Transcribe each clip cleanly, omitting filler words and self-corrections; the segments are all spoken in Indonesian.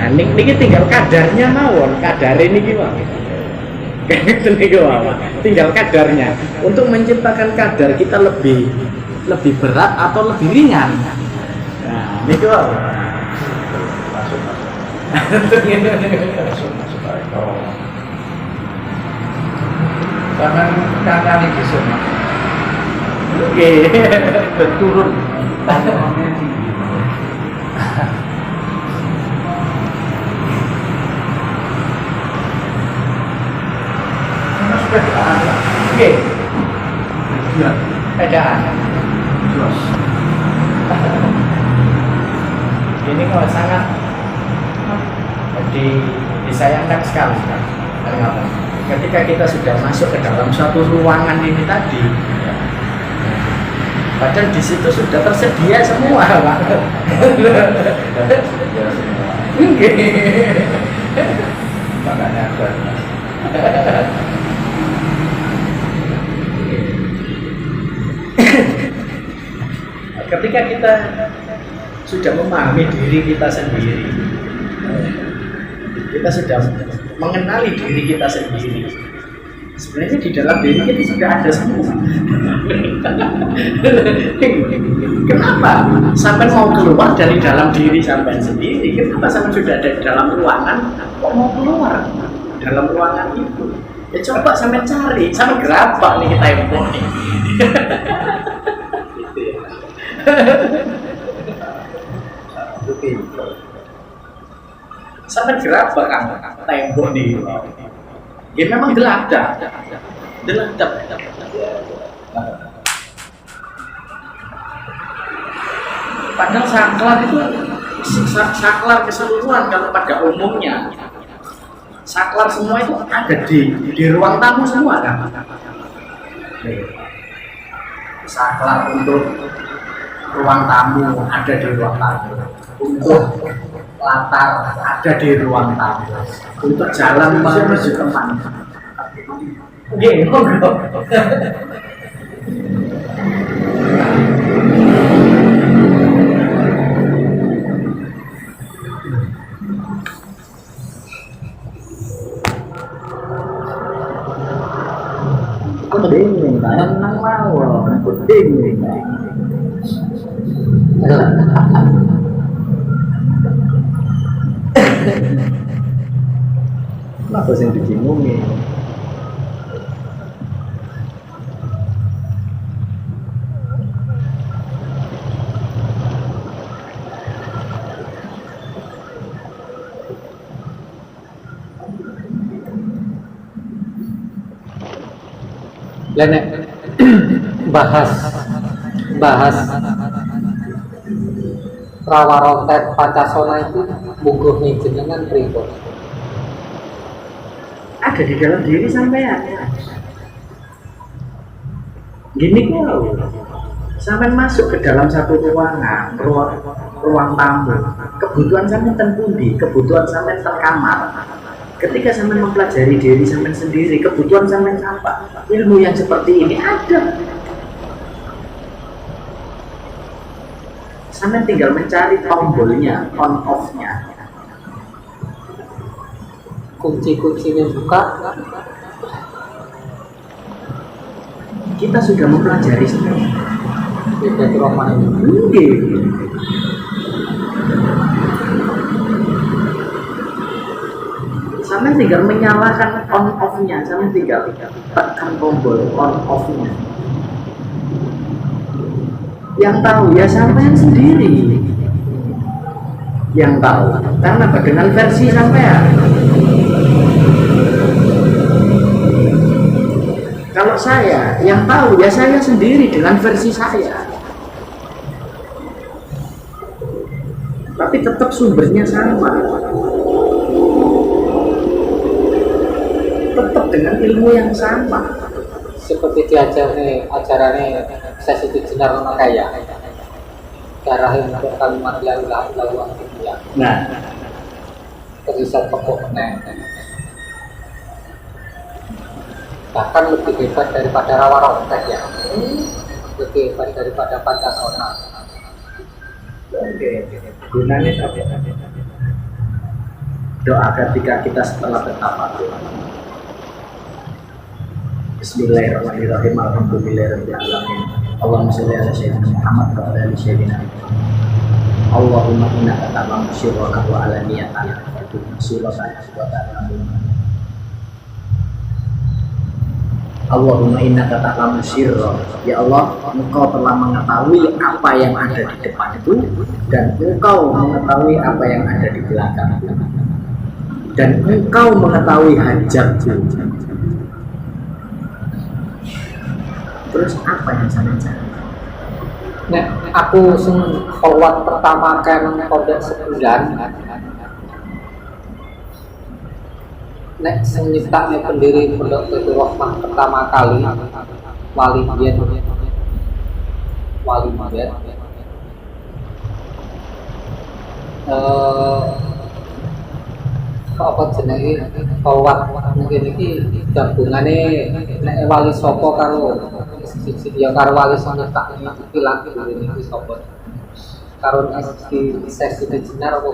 Nah, niki tinggal kadarnya mawon, kadare niki wae. Tinggal kadarnya. Untuk menciptakan kadar kita lebih berat atau lebih ringan. Nah, niki wae. Tangan kanan ini semua. Oke, berturun. Oke. Pedaan. Ini kalau sangat disayangkan sekali. Kenapa? Ketika kita sudah masuk ke dalam suatu ruangan ini tadi, padahal di situ sudah tersedia semua, Pak. Makanya ada. Ketika kita sudah memahami diri kita sendiri, kita sudah mengenali diri kita sendiri. Sebenarnya di dalam diri kita sudah ada semua. Kenapa sampai mau keluar dari dalam diri sampai sendiri? Kenapa sampai sudah ada di dalam ruangan kok mau keluar dalam ruangan itu? Ya coba sampai cari, sampai gerabak nih kita yang nih. Sampai gerabak kan tembok di ya memang geladap. Padahal saklar itu saklar keseluruhan kalau pada umumnya saklar semua itu ada di ruang tamu semua kan. Saklar untuk ruang tamu ada di ruang tamu, untuk latar ada di ruang tamu, untuk jalan menuju tempat. Monggo. Kuding, tenang mawon, kuding. Kenapa sih dibingungi? Lenek bahas rawarontet Pancasona itu bukuh nih jenengan pripun? Ada di dalam diri sampean. Gini kok, sampean masuk ke dalam satu ruangan, ruang tamu. Kebutuhan sampean ten pundi, kebutuhan sampean ten kamar. Ketika sampean mempelajari diri sampean sendiri, kebutuhan sampean apa? Ilmu yang seperti ini ada. Sampean tinggal mencari tombolnya, on off-nya. Kunci-kuncinya buka. Kita sudah mempelajari semua. Berarti roman ini. Sampean tinggal menyalakan on off-nya, sampean tinggal tekan tombol on off-nya. Yang tahu ya sampean sendiri. Yang tahu, karena dengan versi sampean. Kalau saya, yang tahu ya saya sendiri dengan versi saya. Tapi tetap sumbernya sama. Tetap dengan ilmu yang sama. Seperti ajarannya sesi dijenar nama kaya. Karahin untuk kalimat la ilaha illallah ya. Nah, Riset pokok meneng. Bahkan lebih hebat daripada rawarontet ya. Lebih hebat daripada Pancasona. oke. Gunanya apa? doa ketika kita setelah bertafakur. Bismillahirrahmanirrahim. Alhamdulillahirabbil alamin. Allahumma shalli ala sayyidina Muhammad wa ala ali sayyidina Muhammad. Allahumma innaka ta'lamu sirrana wa alaniyatana wa tu'lamu wa ta'lamu. Allahumma innaka ta'lamu sirra. Ya Allah, Engkau telah mengetahui apa yang ada di depan itu, dan Engkau mengetahui apa yang ada di belakang, dan Engkau mengetahui hajatku. Terus apa yang saya cari? Nek aku sing khawat pertama kan pondok sebulan. Nek sing nyiptakne pendiri pondok Baitur Rahmah pertama kali wali biyen apa jenenge khawat mungkin iki gabungane nek wali sapa karo ya karo wali sing nyiptakne iki lagi iki sapa karo sesi jenar apa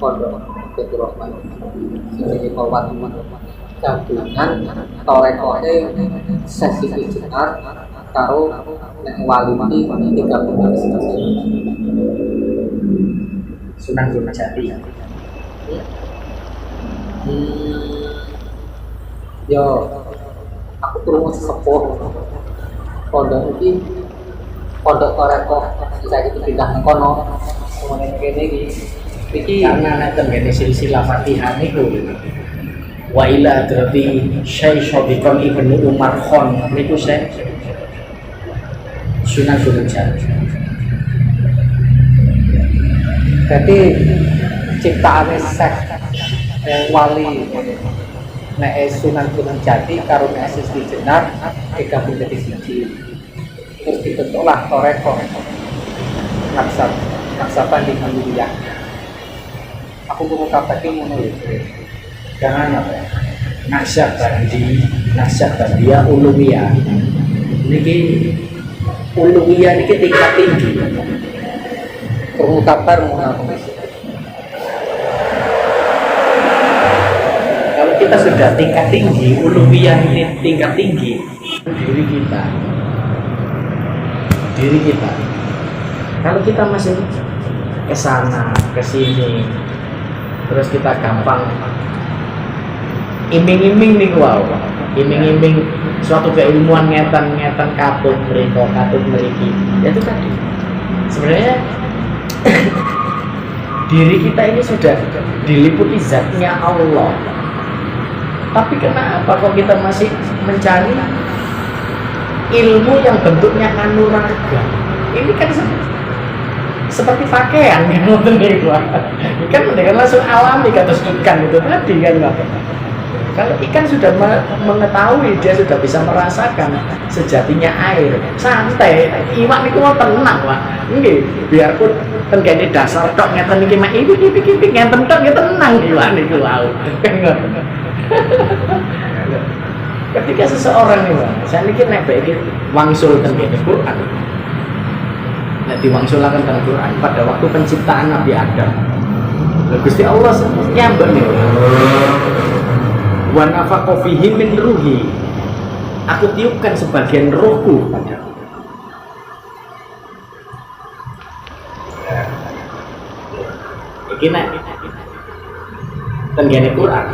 pondok Baitur Rahmah ini khawat gabungan torekoe sesi jenar karo nek wali iki gabungan Sunan Gunung Jati. Yo, aku turun sesepuh pondok ini, pondok toreko bisa kita pindah ke kono, semuanya begini iki. Karena nanti begini silsilah Fatihah niku. Wa ila adrati Syekh Shabikon Ibnu Umar Khan niku Syekh Sunan Gunung Jati. Jadi ciptaane Syekh wali nek Sunan Gunung Jati karo nek Sesti Jenar digabung dadi siji. Terus dibentuklah toreko Naksaban di Alhamdulillah. Aku mau katakan ngono lho. Jangan apa ya? Naksabandia Ulumiyah. Niki Ulumiyah niki tingkat tinggi. Perlu kabar mau Kalau kita sudah tingkat tinggi, uluwiyah ini tingkat tinggi, diri kita. Kalau kita masih ke sana, ke sini, terus kita gampang iming-iming nih wow, iming-iming suatu keilmuan ngetan katut meriki. Ya itu tadi. Sebenarnya diri kita ini sudah diliputi zatnya Allah, tapi kenapa kok kita masih mencari ilmu yang bentuknya anuraga? Ini kan seperti pakaian gitu kan dengan langsung alami kata ikan itu tadi kan. Kalau ikan sudah mengetahui, dia sudah bisa merasakan sejatinya air, santai, iwak niku mau tenang Pak. Nggih, biarpun tenggene dasar tok ngeten iki mek iki ngeten tok nggih tenang iwak niku wau. Ketika seseorang nih Pak, saya niki nek iki wangsul tenggene Quran. Nek diwangsulaken teng Quran pada waktu penciptaan Nabi Adam. Gusti Allah nyambek niku. Wa nafakha fihi min ruhi. Aku tiupkan sebagian rohku padamu. Iki nek tenggene Quran.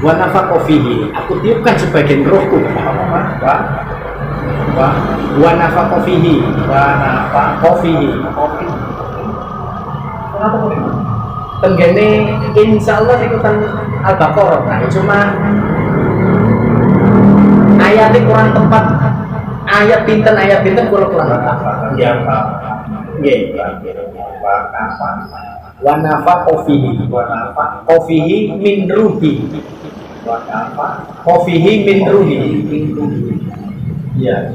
Wa nafakha fihi, aku tiupkan sebagian rohku padamu. Wa nafakha fihi, tenggene insyaallah ikutan Al-Baqarah. Nah, cuma ayatnya kurang tepat. Ayat pinten kurang tepat. Ya, Pak. Nggih. Wa nafakha fihi min ruhi. Min ruhi. Ya,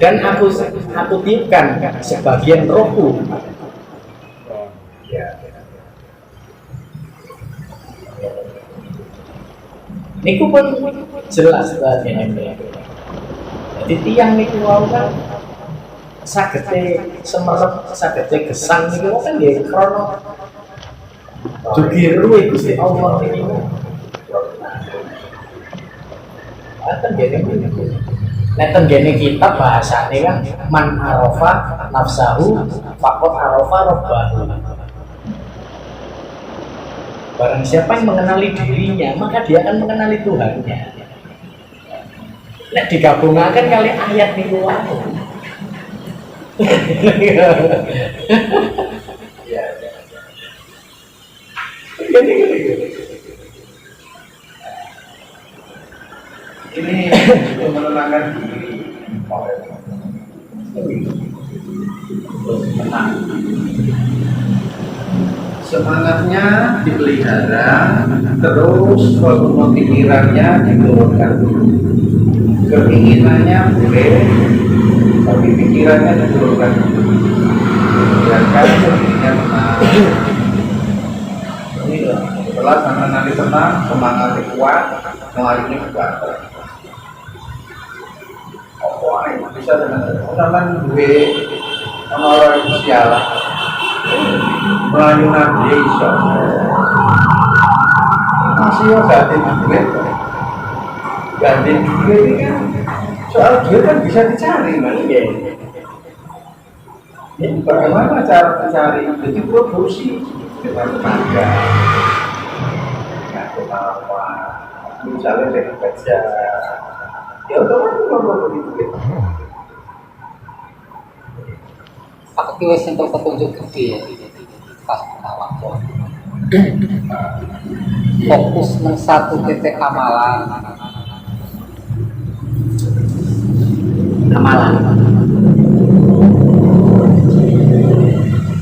dan aku tiupkan sebagian rohku. Niku pun jelas bagian ini. Jadi tiang niku wau kan sagete semerep sagete gesang niku kan nggih krana dugi ruwe Gusti Allah niki. Aten gene nek tenggene kitab bahasane kan man arafa nafsahu faqad arafa rabbahu. Barang siapa yang mengenali dirinya, maka dia akan mengenali Tuhannya. Nek digabungkan kali ayat niku wae. Ya. Ini untuk menenangkan diri. Tenang. Semangatnya dipelihara, terus volume pikirannya diturunkan dulu. Keinginannya boleh, tapi pikirannya diturunkan dulu. Biarkan dirinya tenang. Ini loh, setelah sampai nanti tenang, semangatnya kuat, mengalirnya kuat. Bisa dengan orang duwe orang sosial melayu nabi iso masih yo ganti duit ini kan soal duit kan bisa dicari kan ya ini bagaimana cara mencari jadi produksi dengan tenaga nggak apa misalnya dari kerja ya otomatis kalau begitu aku kira sentuh petunjuk gede ya pas awak fokus nang satu titik amalan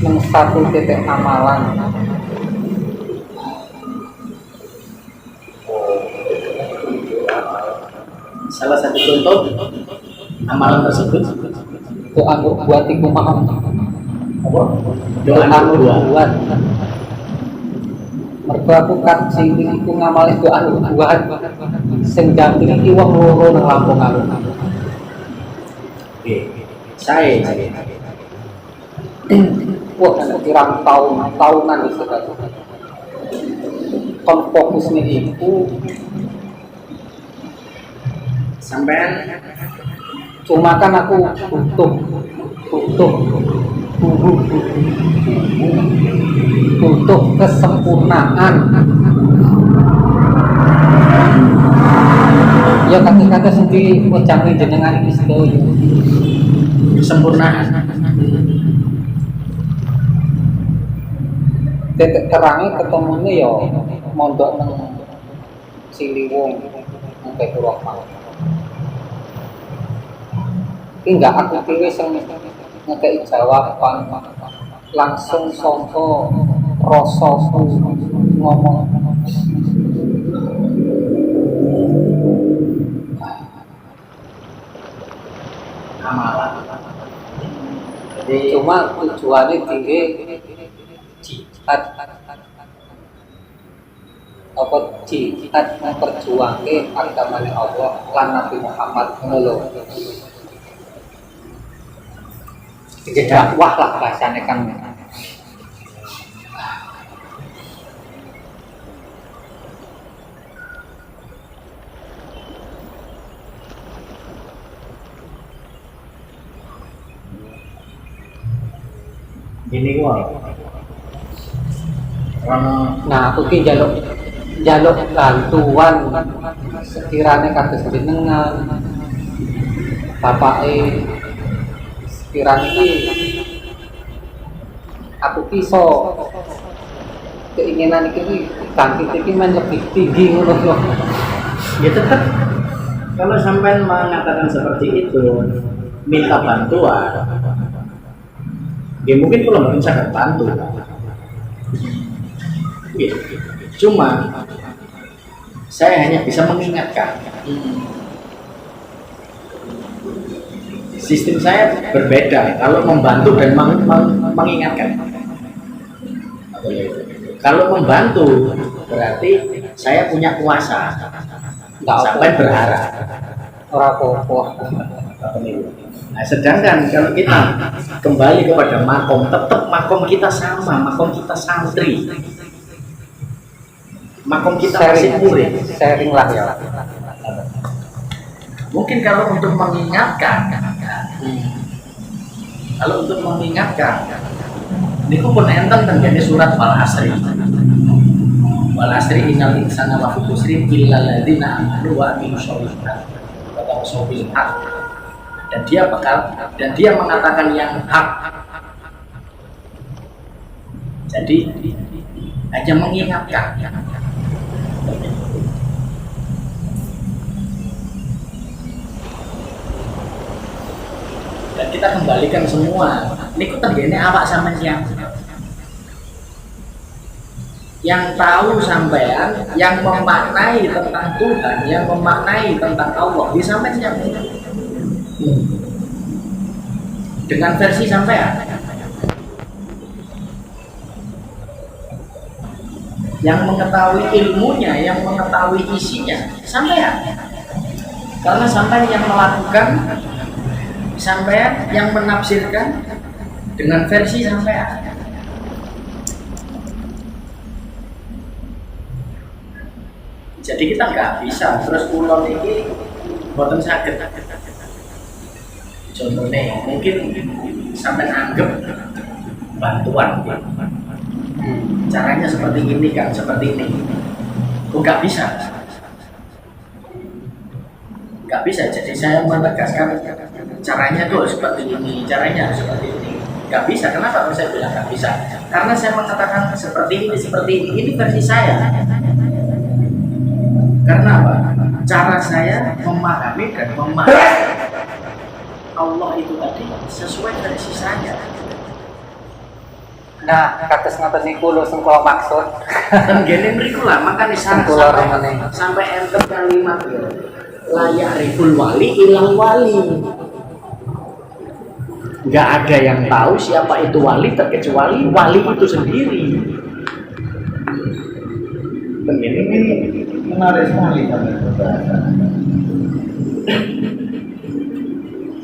nang satu titik amalan Salah satu contoh amalan tersebut doa buat iku maham apa? doa Doa buat mergo aku kaji iku ngamali doa buat sing dampingi wong loro nang Lampung aku. Oke, saya Wah, kirang tahunan di sekitar kon fokusnya itu sampean cuma kan aku butuh kesempurnaan ya kata-kata sendiri ucapin jenengan ini sedoyo kesempurnaan. titik terangnya ketemunya ya mondok nang Ciliwung sampai Purwokerto. Ini enggak aku pilih sing ngekei jawaban langsung saka rasaku ngomong. Amalan. Jadi Cuma tujuannya tinggi jihad apa jihad memperjuangkan agamanya Allah lan Nabi Muhammad ngono. Dakwah lah bahasanya kan. ini kok Nah, aku ki jaluk bantuan sekiranya kados jenengan bapake sekiranya ki aku ki iso keinginan iki bangkit iki men lebih tinggi ngono lho. ya tetap kalau sampai mengatakan seperti itu minta bantuan ya mungkin kalau mungkin sangat bantu ya. Cuma saya hanya bisa mengingatkan sistem saya berbeda kalau membantu dan mengingatkan. Kalau membantu berarti saya punya kuasa Enggak sampai berharap ora apa-apa. Nah, sedangkan kalau kita kembali kepada makom, tetap makom kita sama, makom kita santri, makom kita masih murid. Sharing lah ya. Mungkin kalau untuk mengingatkan, ini pun enten tenggane surat wal asri. Wal asri innal insana lafi khusrin illa alladziina aamanu wa amilus sholihat wa tawassaw bil haqq. Dan dia mengatakan yang hak. Jadi hanya mengingatkan. Dan kita kembalikan semua. Niku tenggene awak sampean yang tahu sampean, yang memaknai tentang Tuhan, yang memaknai tentang Allah, di sampean siapa? Dengan versi sampean. Yang mengetahui ilmunya, yang mengetahui isinya, sampean. Karena sampean yang melakukan, sampean yang menafsirkan dengan versi sampean. Jadi kita nggak bisa terus ulon ini boten sakit. Contohnya mungkin sampai anggap bantuan, caranya seperti ini kan, seperti ini. Kok nggak bisa? Nggak bisa. Jadi saya menegaskan caranya tuh seperti ini, caranya seperti ini. Nggak bisa. Kenapa saya bilang nggak bisa? Karena saya mengatakan seperti ini, seperti ini. Ini versi saya. Karena apa? Cara saya memahami dan memahami Allah itu tadi sesuai versi saya. Nah, kados ngoten niku lho sing kula maksud. Dan gene mriku lah makane sampai enter kalimat layak riful wali ilang wali. Enggak ada yang tahu siapa itu wali terkecuali wali itu sendiri. Dan ini menarik sekali kami berbahasa.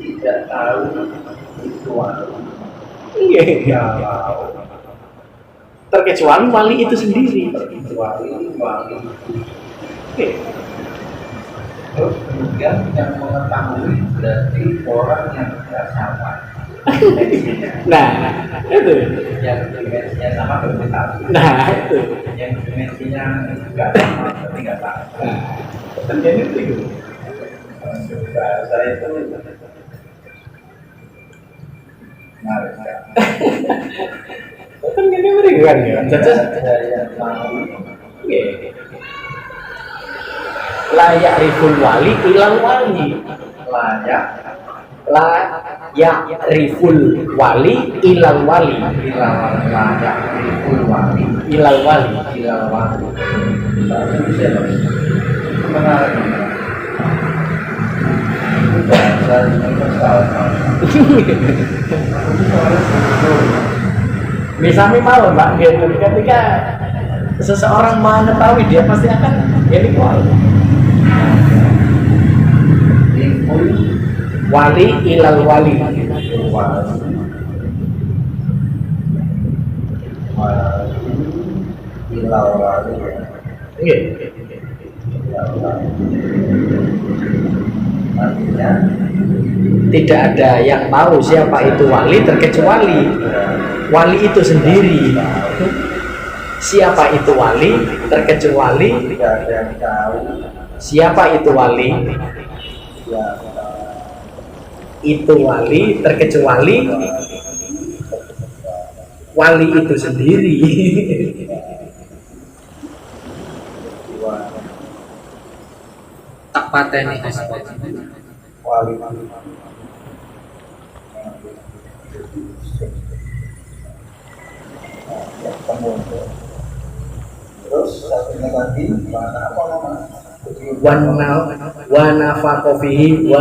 Tidak tahu itu wali. Iya. Terkecuali wali itu sendiri. Terkecuali wali. Oke. Terus kemudian yang mengetahui berarti orang yang tidak sama. Nah, itu. Yang dimensinya sama berarti tahu. Nah, itu. Yang dimensinya tidak sama berarti nggak tahu. Nah, kan jadi itu. Bahasa itu menarik sekali. Kan jadi mereka kan ya. Caca Saya tahu. Layak riful wali ilang wali. Layak Layak riful wali ilang wali. layak riful wali Ilang wali. ilal wali. Bisa menarik. Bahasa universal. Misalnya mau Mbak, gitu. Ketika seseorang mengetahui dia pasti akan ini wali ilal wali. Ilal wali. Iya. Artinya Tidak ada yang tahu siapa itu wali terkecuali wali itu sendiri. Siapa itu wali terkecuali tidak ada yang tahu siapa itu wali. siapa Itu wali terkecuali wali itu sendiri. Tak pateni wali. Terus satunya lagi mana apa nama? Wa nafaqo fihi wa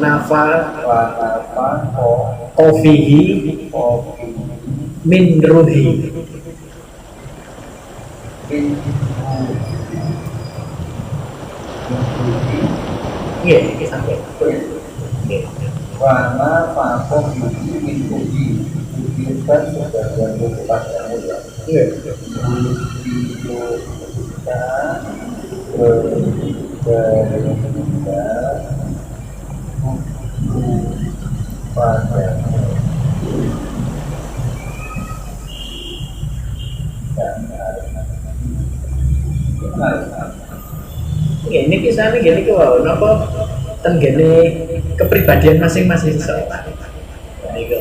nafaqo fihi min ruhi. Iya, sampai. Iya. Wana pakom yuki min ubi Ubikan sebagian kulkas yang mulia Iya. Ubiyo kita Berbeda Pada Ya, ini kisahnya gini kok, napa tenggene kepribadian masing-masing seseorang. Niku.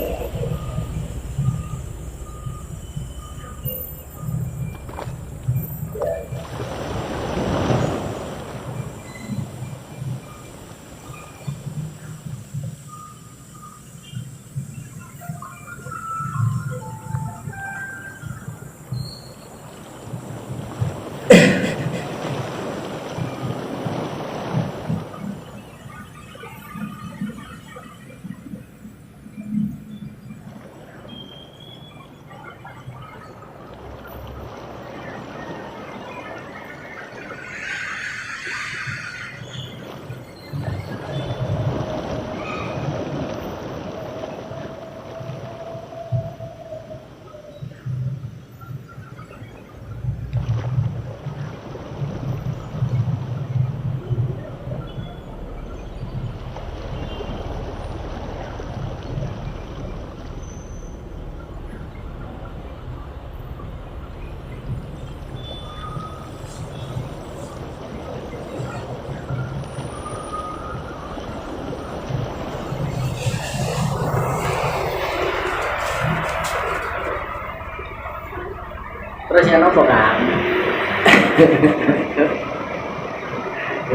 Terus yang apa kan?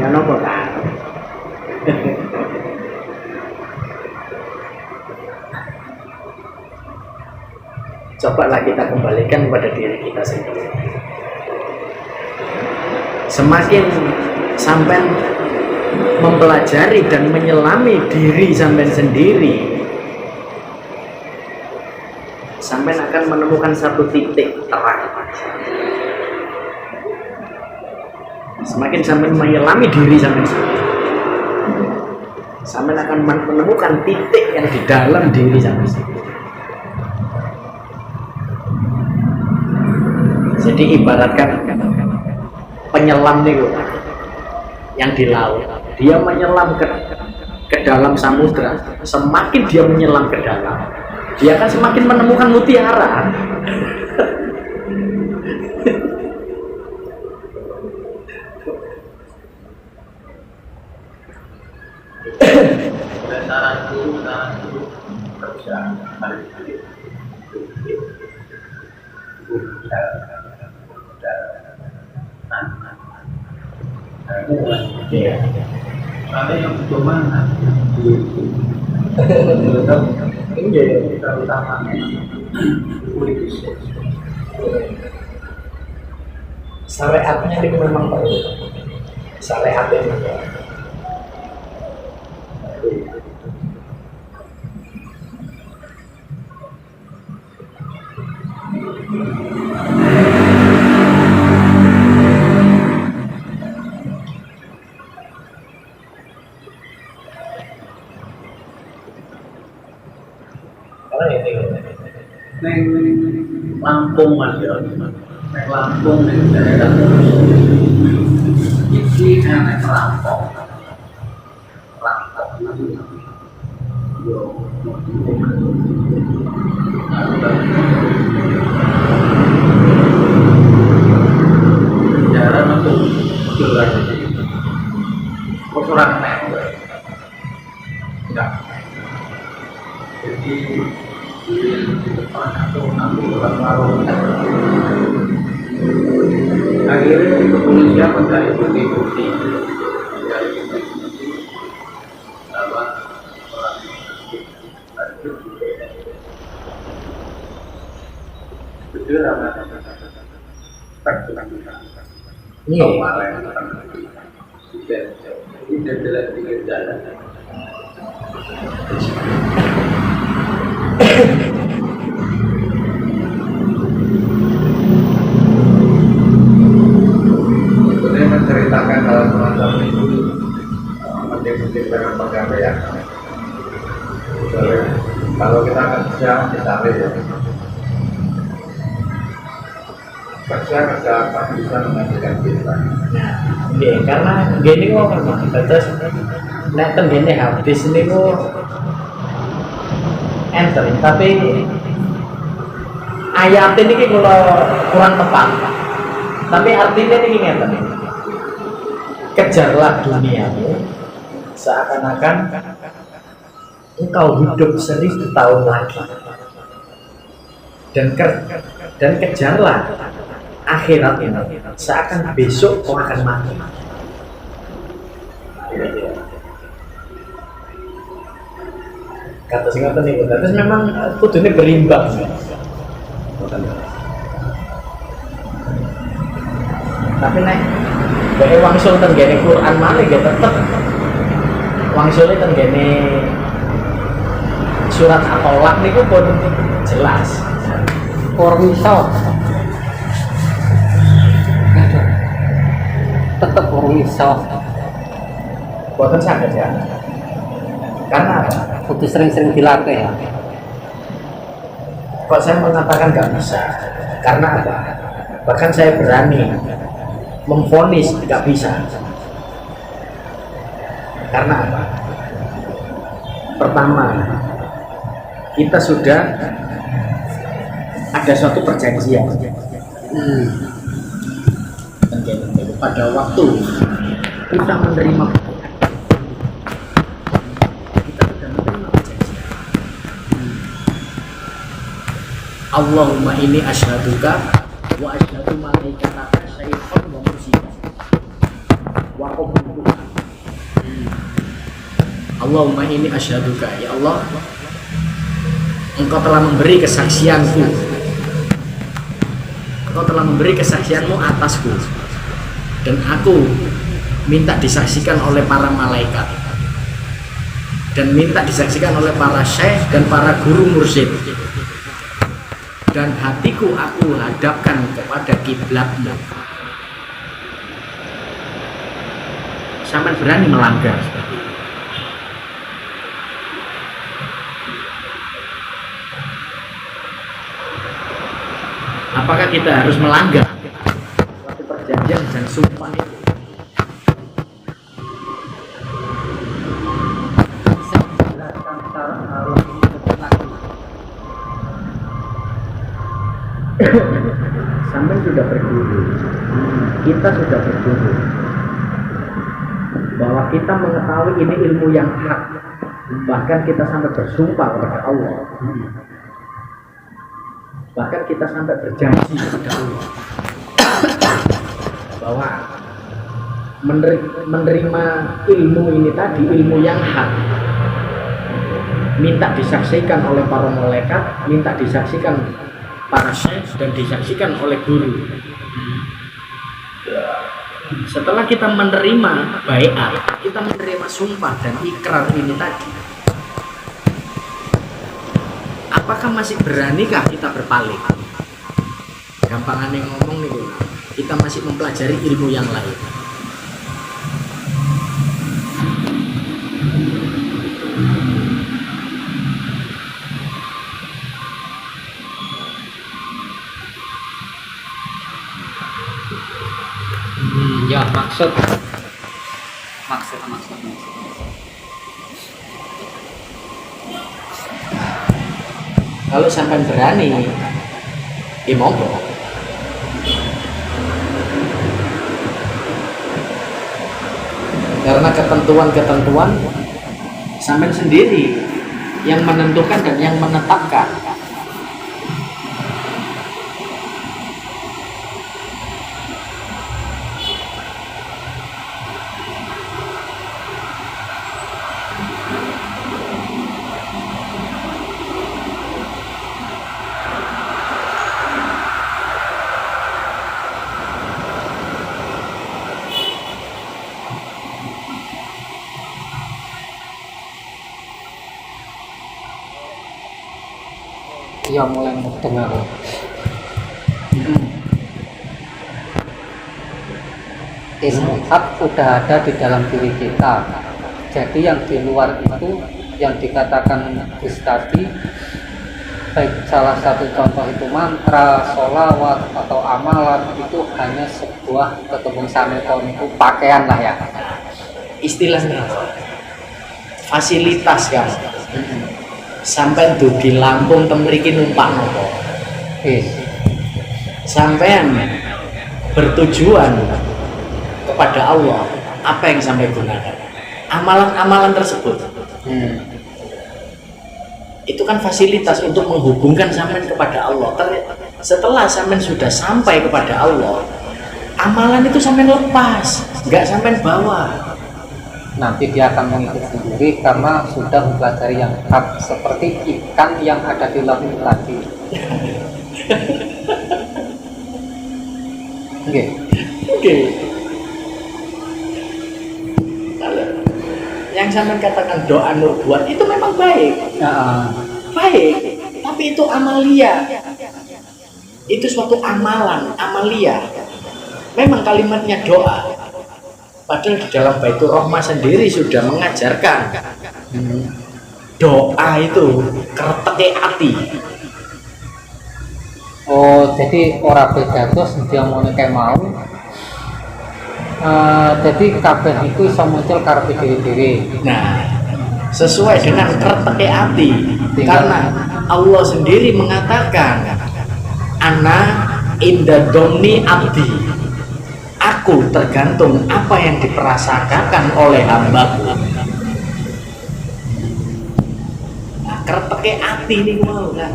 Yang apa kan? Cobalah kita kembalikan pada diri kita sendiri. Semakin sampai mempelajari dan menyelami diri sampai sendiri, sampai akan menemukan satu titik terang. Semakin sampai menyelami diri sampai sendiri, sampai akan menemukan titik yang di dalam diri sampai sendiri. Jadi ibaratkan penyelam nih, yang di laut, dia menyelam ke dalam samudra. Semakin dia menyelam ke dalam, dia akan semakin menemukan mutiara. Saranku kerja hari-hari Kalau yang cuma ini kita utama politis. Syariatnya itu memang perlu. Syariatnya itu. Neng Lampung aja, neng Lampung neng daerah ini neng rampok, yo, sejarah masuk jelas orang neng, enggak, jadi akhirnya di kepolisian pada ikuti apa orang betul apa ini jelas di jalan. Saya menceritakan hal semacam itu menjadi Kalau kita kerja misalnya ya, kerja apa bisa menghasilkan kita. Nah, karena gini kok memang terus nek tenggene habis niku enter, tapi ayat ini kalau kurang tepat, tapi artinya ini ngeten, kejarlah duniamu seakan-akan engkau hidup 1000 tahun lagi, dan kejarlah akhirat ini seakan besok kau akan mati. Kata singkatan nih, terus memang kudune berimbang. Tapi nek bae wangsul tenggene Quran malih ya tetep wangsule tenggene surat At-Tolak niku pun jelas. Orang iso tetep orang iso Buatan saged ya. Karena apa? kudu sering-sering dilatih ya. Kok saya mengatakan nggak bisa? Karena apa? Bahkan saya berani memvonis nggak bisa. Karena apa? Pertama, kita sudah ada suatu perjanjian. Pada waktu kita menerima Allahumma inni asyhaduka wa asyhadu malaikataka syai'un wa musibah wa qabutuka. Allahumma inni asyhaduka, ya Allah, engkau telah memberi kesaksianku, engkau telah memberi kesaksianmu atasku, dan aku minta disaksikan oleh para malaikat dan minta disaksikan oleh para syekh dan para guru mursyid, dan hatiku aku hadapkan kepada kiblatmu. Sampai berani melanggar. Apakah kita harus melanggar suatu perjanjian dan sumpah itu? Sampai sudah berguru, kita sudah berguru bahwa kita mengetahui ini ilmu yang hak, bahkan kita sampai bersumpah kepada Allah, bahkan kita sampai berjanji kepada Allah bahwa menerima ilmu ini tadi, ilmu yang hak, minta disaksikan oleh para malaikat, minta disaksikan para syekh, dan disaksikan oleh guru. Setelah kita menerima baiat, kita menerima sumpah dan ikrar ini tadi, apakah masih beranikah kita berpaling? Gampangannya ngomong nih, kita masih mempelajari ilmu yang lain. Ya maksud. Kalau sampai berani, ya monggo. Karena ketentuan-ketentuan sampai sendiri yang menentukan dan yang menetapkan. Ya mulai mudeng aku. Ilmu hak sudah ada di dalam diri kita. Jadi yang di luar itu yang dikatakan Gus tadi, baik salah satu contoh itu mantra, sholawat atau amalan, itu hanya sebuah ketembung saneton, itu pakaian lah ya. Istilahnya fasilitas kan. Sampai dugi Lampung temriki numpak nopo. Sampean bertujuan kepada Allah, apa yang sampai gunakan? Amalan-amalan tersebut. Itu kan fasilitas untuk menghubungkan sampean kepada Allah. Setelah sampean sudah sampai kepada Allah, amalan itu sampean lepas, nggak sampean bawa. Nanti dia akan mengikuti sendiri karena sudah mempelajari yang hak, seperti ikan yang ada di laut itu tadi. Oke. Kalau yang sampean katakan doa nubuat itu memang baik. Baik, tapi itu amalia. Itu suatu amalan, amalia. Memang kalimatnya doa. Padahal di dalam Baitur Rahmah sendiri sudah mengajarkan doa itu kerteke ati. Oh, jadi orang beda terus dia mau kayak mau. Jadi kabeh itu bisa muncul karepe dhewe-dhewe. Nah, sesuai dengan kerteke ati. Karena Allah sendiri mengatakan, ana inda doni abdi. Aku tergantung apa yang diperasakakan oleh hambaku. Nah, kerteke ati ini mau kan.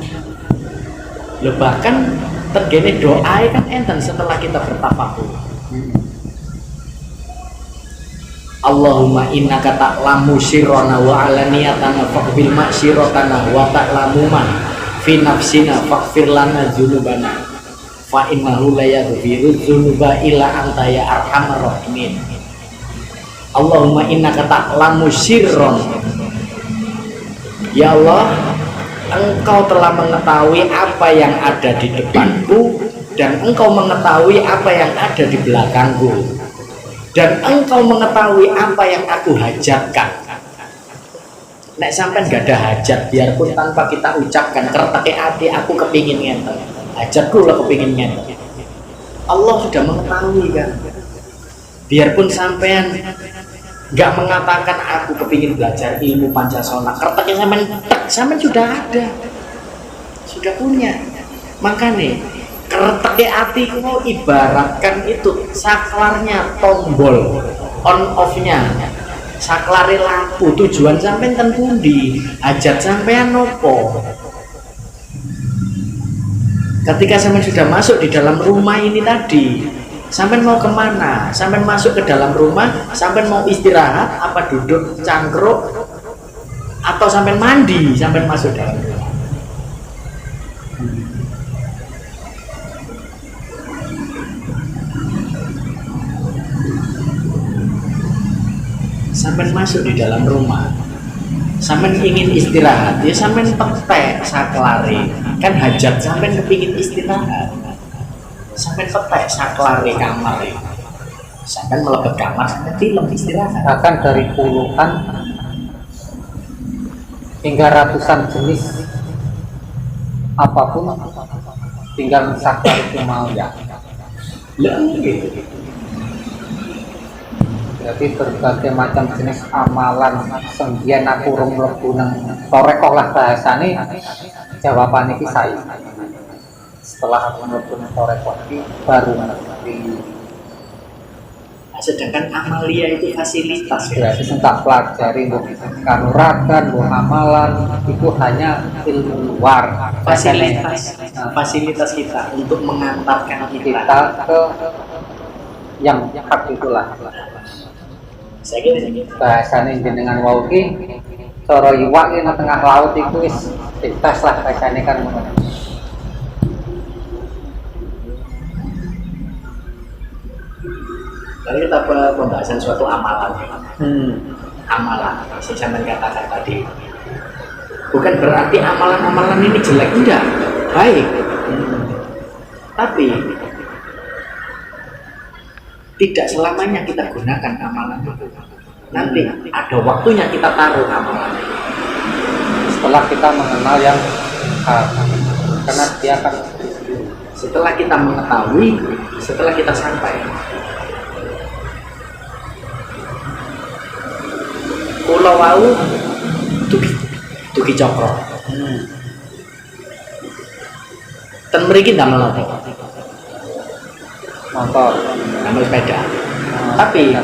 Loh, bahkan tergene doa kan enten setelah kita bertafakur. Allahumma innaka ta'lamu sirrana wa alaniyatana faqbil ma'syiratana wa ta'lamu ma fi nafsina faghfir lana dzunubana fa innahu la yaghfiru dzunuba illa anta ya arhamar rahimin. Allahumma innaka ta'lamu sirron. Ya Allah, Engkau telah mengetahui apa yang ada di depanku, dan Engkau mengetahui apa yang ada di belakangku, dan Engkau mengetahui apa yang aku hajatkan. Nek sampai gak ada hajat, biarpun tanpa kita ucapkan, kertake hati aku kepingin ngenten, hajatku lah kepingin ngenten, Allah sudah mengetahui kan. Biarpun sampean gak mengatakan aku kepingin belajar ilmu Pancasila, kertake sampean sudah ada, sudah punya. Makanya kerteke ati mau ibaratkan itu saklarnya tombol on off-nya, saklare lampu. Tujuan sampean ten pundi, hajat sampean nopo. Ketika sampean sudah masuk di dalam rumah ini tadi, sampean mau kemana? Sampean masuk ke dalam rumah, sampean mau istirahat, apa duduk cangkruk, atau sampean mandi, sampean masuk dalam rumah. Sampean masuk di dalam rumah, sampean ingin istirahat, ya sampean petek saklare, kan hajat sampean kepingin istirahat, sampean petek saklare kamar, sampean melebet kamar, sampean film istirahat. Bahkan dari puluhan hingga ratusan jenis apapun, tinggal saklar itu mau ya. Gitu. Berarti berbagai macam jenis amalan senggian aku rung mlebu nang torekoh lah bahasane, jawaban iki saya. Setelah aku mlebu nang torekoh iki baru ngerti. Sedangkan amalia itu fasilitas. Berarti tak pelajari mbok kanuragan, mbok amalan itu hanya ilmu luar, Fasilitas kita untuk mengantarkan kita ke yang hak itulah. Saya gini. Bahasane jenengan wau ki cara iwak ki nang tengah laut iku wis bebas lah bahasane kan ngono. Lalu kita pembahasan suatu amalan. Amalan, saya katakan tadi, bukan berarti amalan-amalan ini jelek, enggak, baik. Tapi tidak selamanya kita gunakan amalan itu. Nanti ada waktunya kita taruh amalan. setelah kita mengenal yang hak, karena dia akan Setelah kita mengetahui, setelah kita sampai. Kula wau dugi cokro. Ten mriki ndamel apa? motor. Ndamel sepeda. Tapi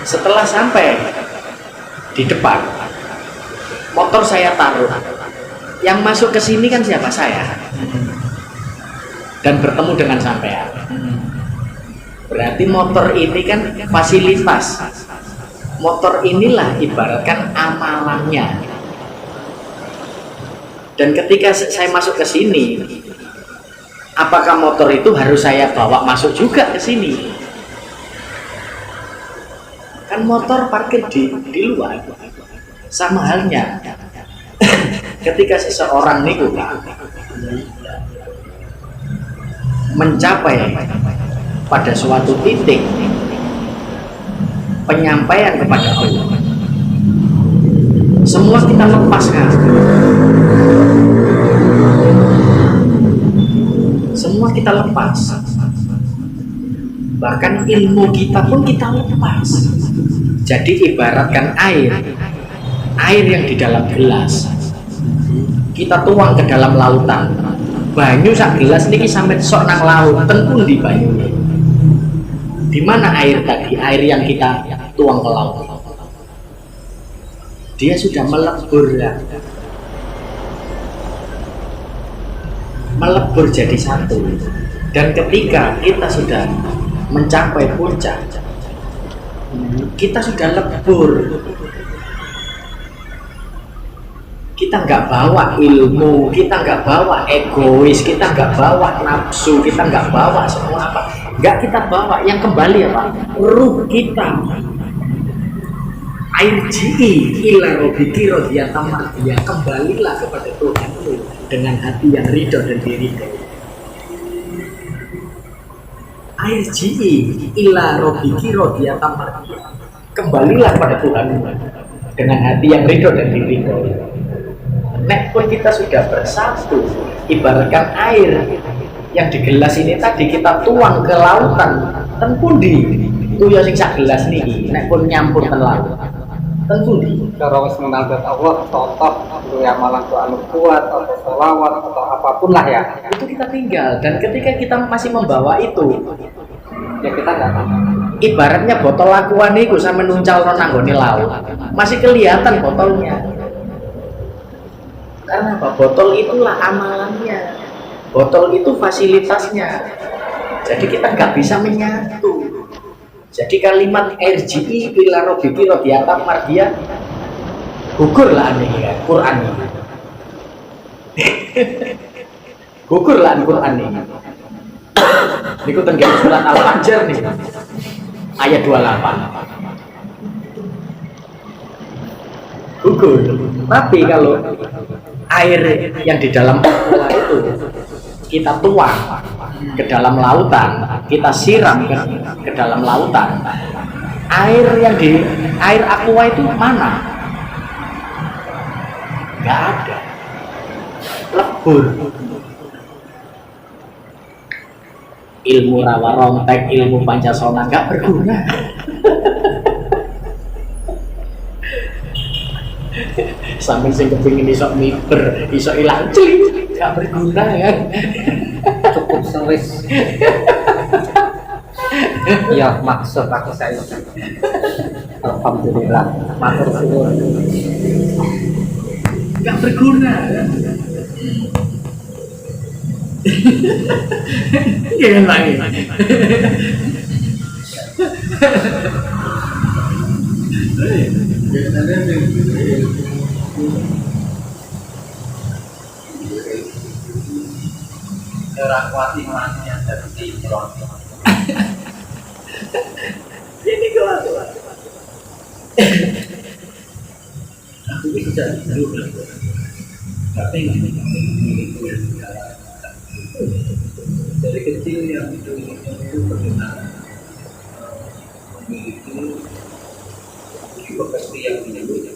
setelah sampai di depan, motor saya taruh. Yang masuk ke sini kan siapa? Saya. Dan bertemu dengan sampean. Berarti motor ini kan fasilitas. Motor inilah ibaratkan amalannya. Dan ketika saya masuk ke sini, apakah motor itu harus saya bawa masuk juga ke sini? Kan motor parkir di luar. Sama halnya ketika seseorang niku mencapai pada suatu titik penyampaian kepada Allah, semua kita lepaskan, semua kita lepas, bahkan ilmu kita pun kita lepas. Jadi ibaratkan air yang di dalam gelas kita tuang ke dalam lautan, banyu sak gelas niki sampai sok nang laut, ten di banyu. Di mana air tadi, air yang kita tuang ke laut? Dia sudah melebur ya. Melebur jadi satu. Dan ketika kita sudah mencapai puncak, kita sudah lebur. Kita nggak bawa ilmu, kita nggak bawa egois, kita nggak bawa nafsu, kita nggak bawa semua apa, nggak kita bawa. Yang kembali apa? Ruh kita. Irji'i ila rabbiki radiyatan mardiyah, kembalilah kepada Tuhanmu dengan hati yang ridho dan diridhoi. Irji'i ila rabbiki radiyatan mardiyah, kembalilah pada Tuhanmu dengan hati yang ridho dan diridhoi. Nek pun kita sudah bersatu, ibaratkan air yang di gelas ini tadi kita tuang ke lautan, ten pundi tuya sing sak gelas niki nek pun nyampur ten laut, ten pundi? Kalau wis menang buat Allah, contoh ya malah doa kuat atau sholawat atau apapun lah ya, Itu kita tinggal. Dan ketika kita masih membawa itu, ya kita nggak tahu. ibaratnya botol aqua niku sampe nuncal nang nggone laut, masih kelihatan botolnya. Karena apa? Botol itulah amalannya, botol itu fasilitasnya. Jadi kita nggak bisa menyatu. Jadi kalimat irji'i ila rabbiki radiyatan mardiyah gugur lah nih ya Quran ini. Gugur lah Quran ini. Niku tenggen surat Al-Fajr nih, ayat 28. Gugur. Tapi kalau air yang di dalam aqua itu kita tuang ke dalam lautan, kita siram ke dalam lautan, air yang di air aqua itu mana? Nggak ada, lebur. Ilmu rawa rontek, ilmu pancasona nggak berguna. Sampai sing kepingin iso miber, iso ilang celi, gak berguna ya. Cukup sewis. Ya maksud aku saya. Alhamdulillah, matur suwun. Gak berguna. Iya lagi. Rakwati malahnya dari Imron. Ini kelas. Aku ini sudah dulu. Tapi dari kecil yang itu berkenal itu pasti yang menyebutnya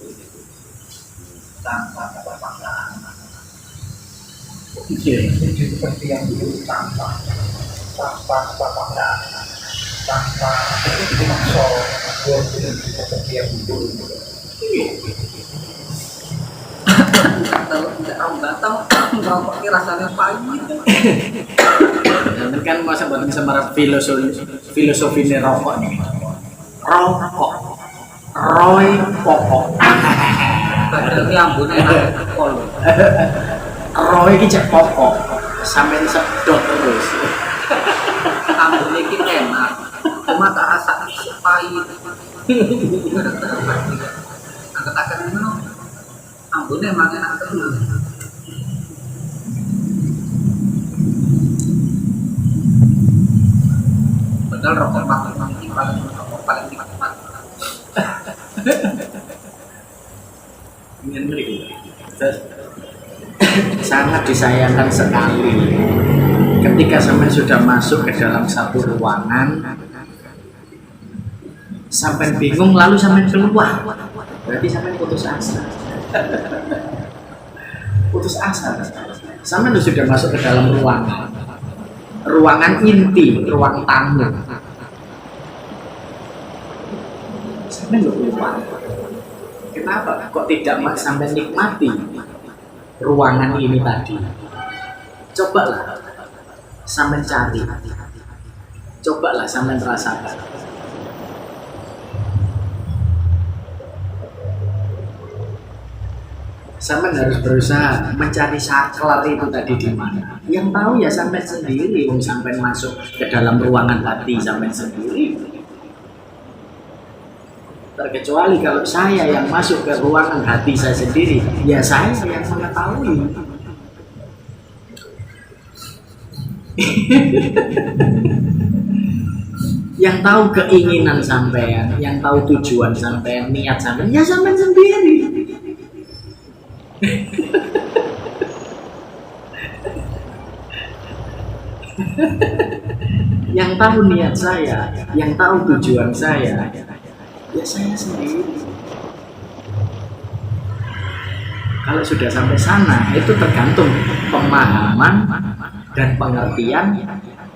tanpa kata Jadi seperti yang dulu sampah enggak, sampah itu dimaksud seperti yang dulu. Kalau nggak tahu rokok ini rasanya pahit. Nah, kan masa buatan sama filosofi ini rokok nih. Rokok, roy pokok. Padahal ini ambune enak alkohol. Roy ini cek pokok, sampai sedot terus. Ambune iki enak. Cuma tak rasa pahit. Angkat-angkat ngono. Ambune emang enak terus. Padahal rokok paling nikmat. Sangat disayangkan sekali ketika sampai sudah masuk ke dalam satu ruangan sampai bingung lalu sampai keluar, berarti sampai putus asa. Putus asa sampai sudah masuk ke dalam ruangan inti, ruang tamu sampai keluar. Kenapa kok tidak sampai nikmati ruangan ini tadi? Cobalah sampai cari, cobalah sampai rasakan. Sampai harus berusaha mencari saklar itu tadi di mana. Yang tahu ya sampai sendiri, sampai masuk ke dalam ruangan hati sampai sendiri. Terkecuali kalau saya yang masuk ke ruangan hati saya sendiri, ya saya yang mengetahui. Yang tahu keinginan sampean, yang tahu tujuan sampean, niat sampean, ya sampean sendiri. Yang tahu niat saya, yang tahu tujuan saya, ya saya sendiri. Kalau sudah sampai sana, itu tergantung pemahaman dan pengertian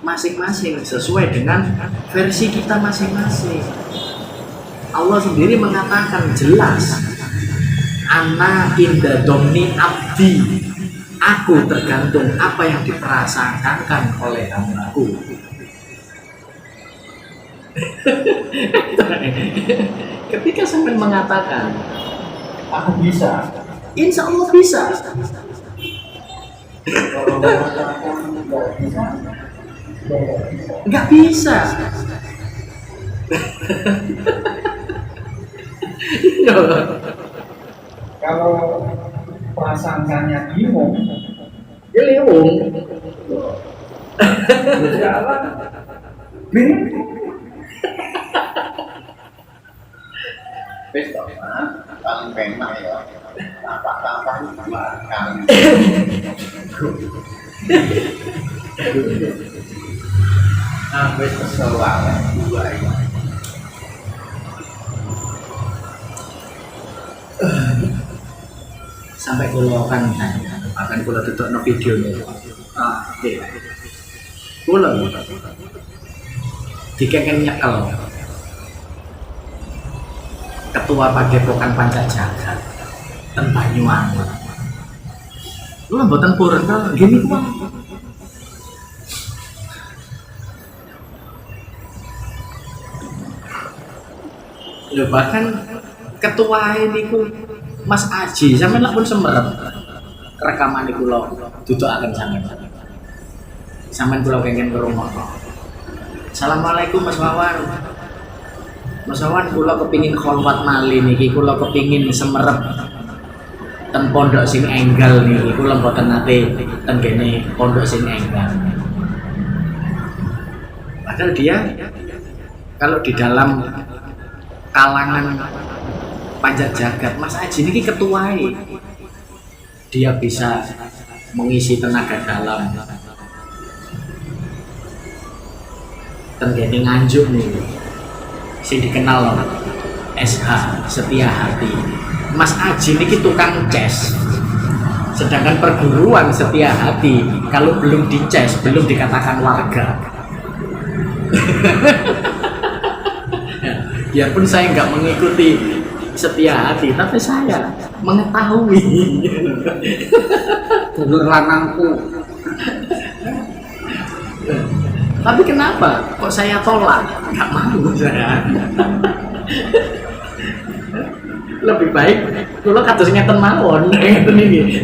masing-masing sesuai dengan versi kita masing-masing. Allah sendiri mengatakan jelas, Ana inda domni abdi, aku tergantung apa yang diprasangkakan oleh hambaku. Ketika sampai mengatakan Aku bisa. insya Allah bisa. Kalau mengatakan nggak bisa, Nggak bisa. kalau prasangkanya bingung, Ya lewung. berjalan bingung. Besok paling penak ya, tampak dua kali. Sampai kesel banget dua ini. Sampai kulo kan akan kulo tutup no video nih. Kulo dikengken nyekel ketua Padepokan Pancajagat ten Banyuwangi. Lu mboten purun to gini kok. Ya bahkan ketua ini ku Mas Aji sampean lak pun semerep rekaman iku lho dudukaken sampean. Sampean kula kengken ngrungokno. Assalamualaikum Mas Wawan. Mas Wawan kula kepingin kholwat malih niki, kula kepingin semerep ten pondok sing enggal niki, kula mboten nate ten kene pondok sing enggal. Padahal dia kalau di dalam kalangan Pancajagat Mas Aji ini ketuai, dia bisa mengisi tenaga dalam tenggene Nganjuk nih, sing dikenal loh SH Setia Hati. Mas Aji ini tukang ces, Sedangkan perguruan setia hati kalau belum dicas, belum dikatakan warga. Biarpun saya nggak mengikuti setia hati, tapi saya mengetahui. dulur lanangku. Tapi kenapa kok saya tolak? Nggak mau saya. Lebih baik kalau kados ngeten mawon, ngeten iki.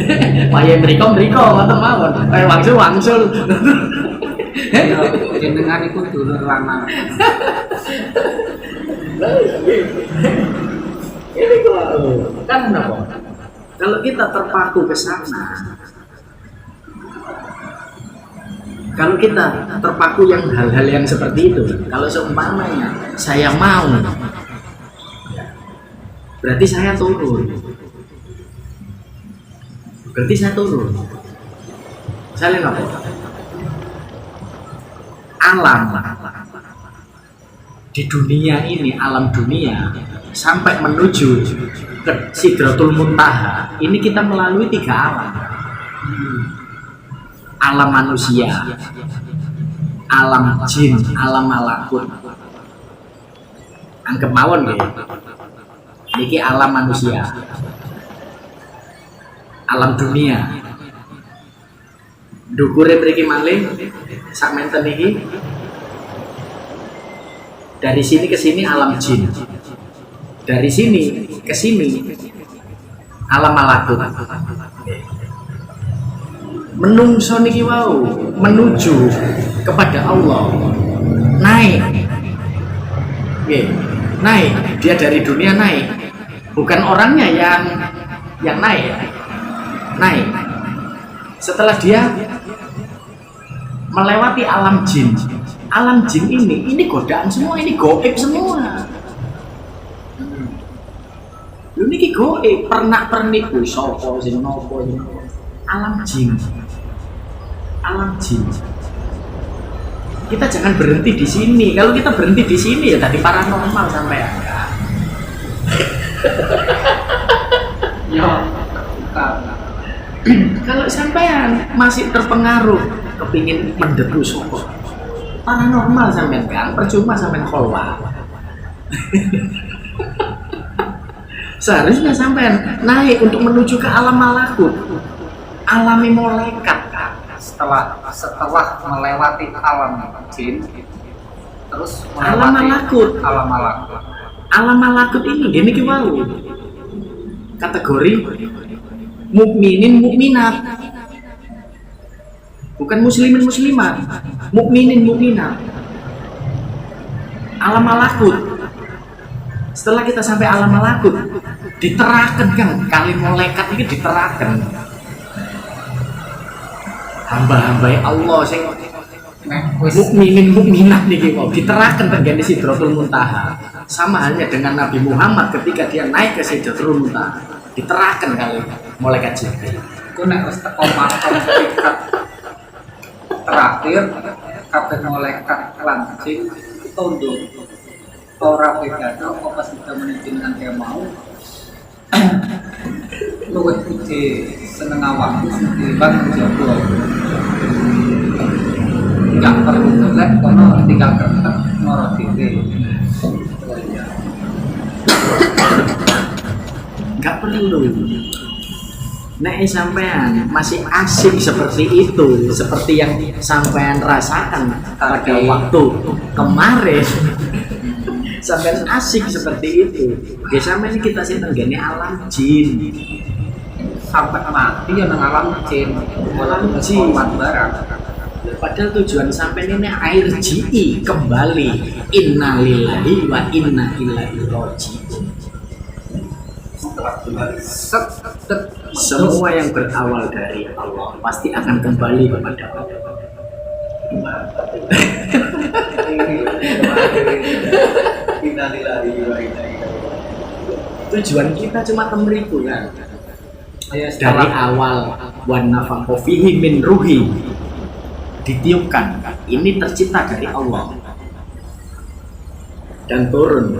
Paye mriko ngoten mawon. Paye wangsul. Ya, jenengan iku dulur lanang. Ini kan kenapa? Kalau kita terpaku ke sana, kalau kita terpaku yang hal-hal yang seperti itu, kalau seumpamanya saya mau, berarti saya turun. Saya apa? Alam di dunia ini, alam dunia sampai menuju ke Sidratul Muntaha ini kita melalui 3 alam. Alam manusia, alam jin, alam malakut. Anggap mawon nggih. Niki alam manusia, alam dunia. Dukure mriki malih sak menten iki. Dari sini ke sini alam jin. Dari sini ke sini alam malakut. Menungso niki wau menuju kepada Allah. Naik. Nggih, naik. Dia dari dunia naik. Bukan orangnya yang naik. Naik. Setelah dia melewati alam jin. Alam jin ini godaan semua, ini goib semua. Lu niki goib, pernak-pernik kuwi sapa sing nopo iki. Alam jin. Alam jin. Kita jangan berhenti di sini. Kalau kita berhenti di sini ya tadi paranormal sampai ya. Ya, bukan. Kalau sampean masih terpengaruh kepingin menderu sapa paranormal sampean kan percuma sampean kholwa. Seharusnya sampean naik untuk menuju ke alam malakut, alami malaikat. Setelah melewati alam jin, terus Alam malakut. Alam malakut ini gini ki wau. Kategori mukminin mukminat. Bukan muslimin muslimat, mukminin mukminat. Alam malakut. Setelah kita sampai alam malakut, diterakan kan kali malaikat ini diterakan. Hamba-hamba Allah sing mukminin mukminat niki mau diterakan tenggene Sidratul Muntaha. Sama halnya dengan Nabi Muhammad ketika dia naik ke Sidratul Muntaha, diterakan kali malaikat Jibril. Ku nek wis teko makom tingkat terakhir kabeh malaikat lan jin tunduk. Ora beda apa pas kita menentukan dia mau luwih puji seneng awakmu timbang jowo. Enggak perlu golek kono tinggal kertek ngoro dhewe. Enggak perlu. Nek sampean masih asik seperti itu, seperti yang sampean rasakan pada waktu kemarin, sampean asik seperti itu. Ya sampean kita sih tenggene alam jin. Sampai mati ya nang alam jin, Alam jin. Barang. Padahal tujuan sampean ini air ji kembali. Innalillahi wa inna ilaihi raji'un. Semua yang berawal dari Allah pasti akan kembali kepada Allah. Tujuan kita cuma temeriku kan. Dari awal wan nafakhu fihi min ruhi ditiupkan ini tercipta dari Allah dan turun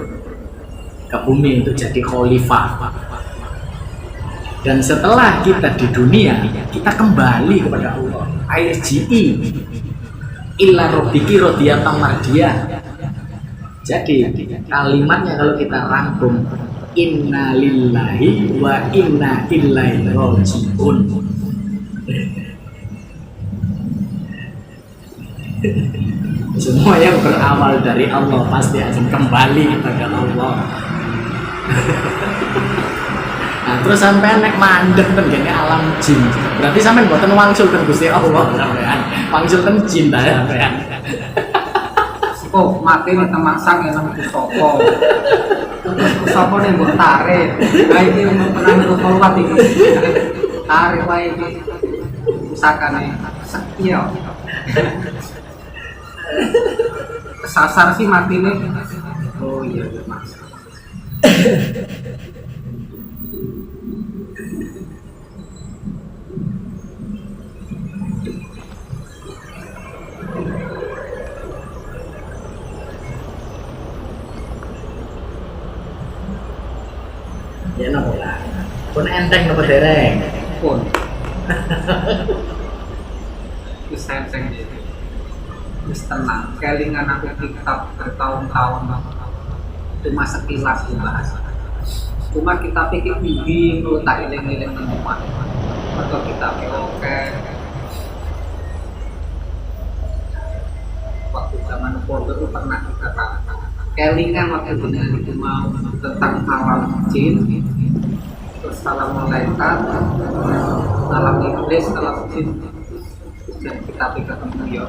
ke bumi untuk jadi khalifah Dan setelah kita di dunia, kita kembali kepada Allah. ISGI illa rabbiki radiyatan mardiyah. Jadi kalimatnya kalau kita rangkum, inna lillahi wa inna ilaihi rajiun. Semua yang berawal dari Allah pasti akan kembali kepada Allah. Nah, terus sampai nek mandek ten gene alam jin. Berarti sampean mboten wangsul ten Gusti Allah sampean. Wangsul ten jin ta sampean. Oh, mati nih temasang ya nang Sopo. Sopo nih mbok tarik. Nah iki pernah ngerokok iki. Tarik wae iki. Usakane sekiyo. Kesasar sih mati nih. Oh iya Mas. Ya nopo lah. Pun enteng nopo dereng. Pun. Wis seng-seng iki. Wis tenang. Kelingan aku kitab bertahun-tahun cuma sekilas dibahas. Cuma kita pikir bibi lu tak iling-iling temuan. Atau kita oke. Waktu zaman Pondok itu pernah kita katakan kelingan waktu dengan itu mau tentang alam jin, terus alam malaikat, alam iblis, alam jin, dan kita pikir ketemu ya.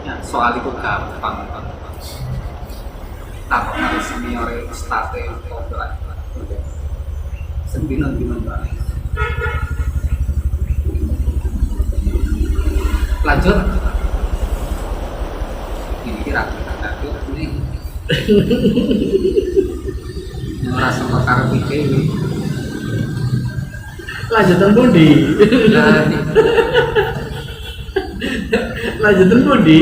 Ya, soal itu gampang. Tak harus senior ustadz ngobrol. Sembilan banget. Lanjut. Ini kira lanjut ini. Merasa bakar PKW. Lanjutan pundi? Lanjutan pundi?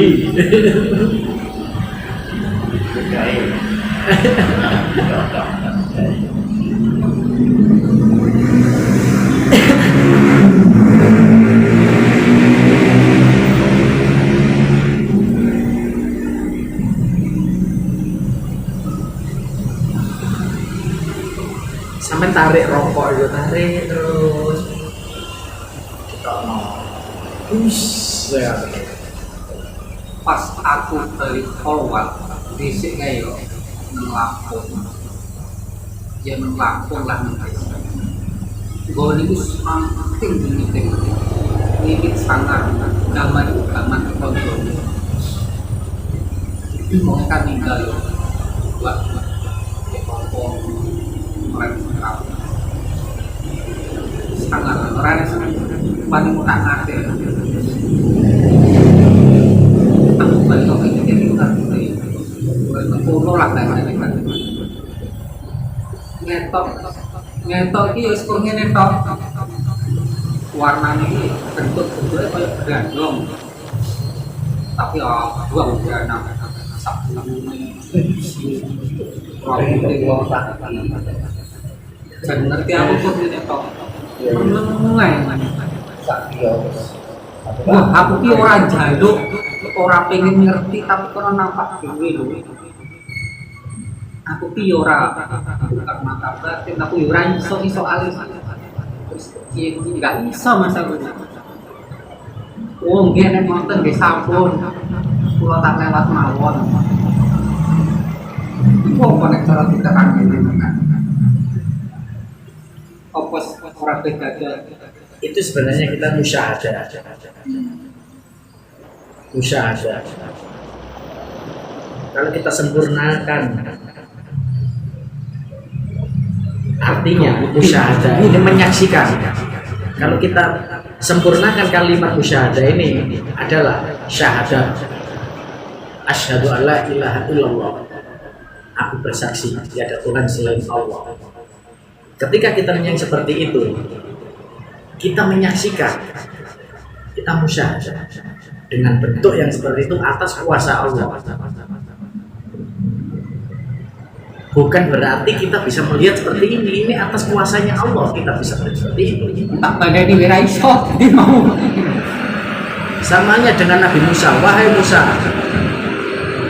Sampai tarik rokok itu, tarik terus kita mau ya. Pas aku dari awal disik kayak ngelapun ya ngelapun lah gue ini penting ini sangat zaman kontrol itu mau kan tinggal buat mulai bergerak sangat orang yang paling tak ngerti aku balik ke itu kan mulai lah kayak ngetok ini ya sekurangnya ngetok warnanya ini bentuknya kayak bergandong tapi dua udah sabtu dan ngerti aku pun ngetok mulai wah aku ki orang jaluk orang pengen ngerti tapi kalau nampak dewe lho aku ki ora bukan mata batin aku ora iso alis terus kecil enggak iso masa oh nggih nek wonten nggih sampun kula tak lewat mawon kok nek cara kita kan opos ora beda Itu sebenarnya kita musyahadah. Musyahadah. Kalau kita sempurnakan artinya musyahadah ini menyaksikan. Kalau kita sempurnakan kalimat musyahadah ini adalah syahadat. Asyhadu alla ilaha illallah. Aku bersaksi tiada Tuhan selain Allah. Ketika kita menyanyi seperti itu, kita menyaksikan, kita musyahadah dengan bentuk yang seperti itu atas kuasa Allah. Bukan berarti kita bisa melihat seperti ini atas kuasanya Allah kita bisa melihat seperti ini. Tak badai di wira iso di mau. Samanya dengan Nabi Musa, wahai Musa,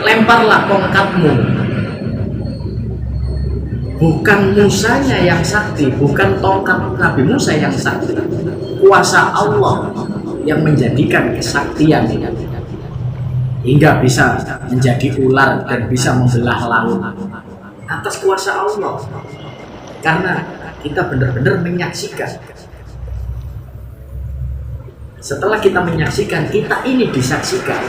lemparlah tongkatmu. Bukan Musanya yang sakti, bukan tongkat Nabi Musa yang sakti. Kuasa Allah yang menjadikan kesaktian hingga bisa menjadi ular dan bisa membelah laut. Atas kuasa Allah. Karena kita benar-benar menyaksikan. Setelah kita menyaksikan, kita ini disaksikan.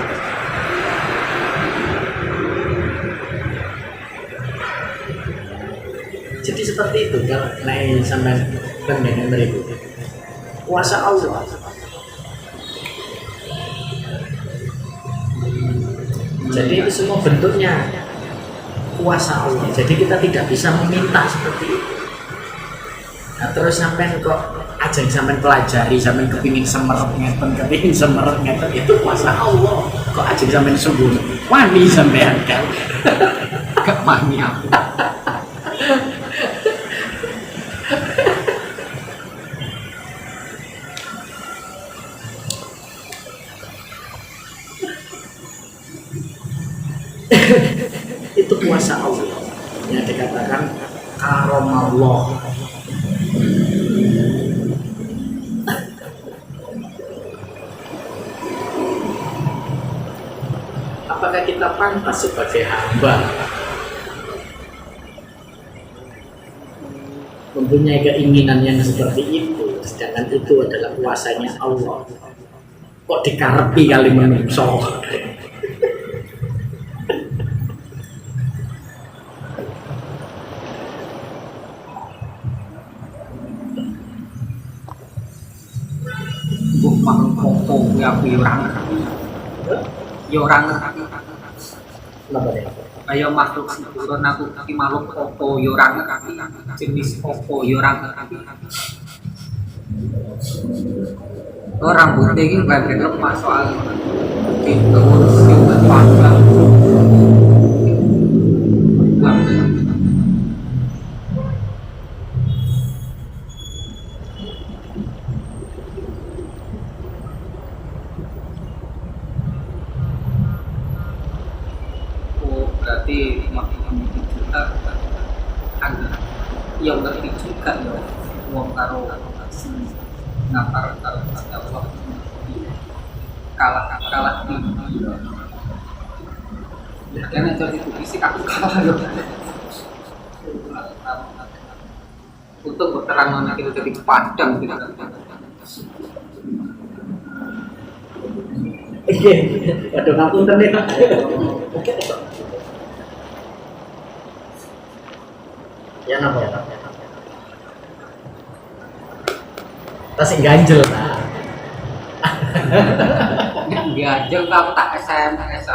Jadi seperti itu kalau naik sampai pendengar itu. Kuasa Allah. Jadi itu semua bentuknya kuasa Allah. Jadi kita tidak bisa meminta seperti itu. Nah, terus sampai kok aja sampai pelajari, sampai kepingin semerep kepingin semerep itu kuasa Allah. Kok aja sampai subuh wani sampean kan? Gak mani aku. Itu kuasa Allah yang dikatakan karomallah. Apakah kita pantas sebagai hamba mempunyai keinginan yang seperti itu, sedangkan itu adalah kuasanya Allah? Kok dikarepi kali menungso? Bukan koko ya orang Kenapa deh? kayak makhluk sempurna aku tapi makhluk koko orang jenis koko orang orang putih ini gak lepas soal di terus juga panggang berarti makin juga agak yang ngerti juga ya uang karo ngapar karo Allah kalah tinggi karena jadi itu fisik aku kalah loh untuk berterang nanti kita jadi padang tidak Waduh, ngapunten nih. Ya napa ya? Tas ganjel. ganjel kau tak SMS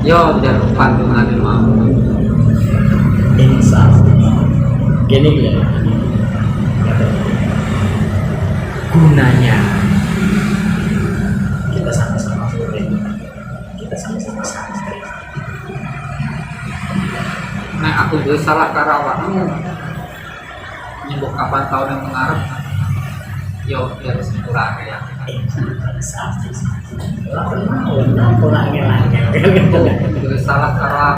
yo jangan pantungan mau Insaf. Gini ya. Gunanya kita sama-sama murid, kita sama-sama santri. nah aku juga salah karawakmu nyebut kapan tahun yang mengarep yo harus pulang ya Orang kenal, orang ngelangnya. juga salah karawak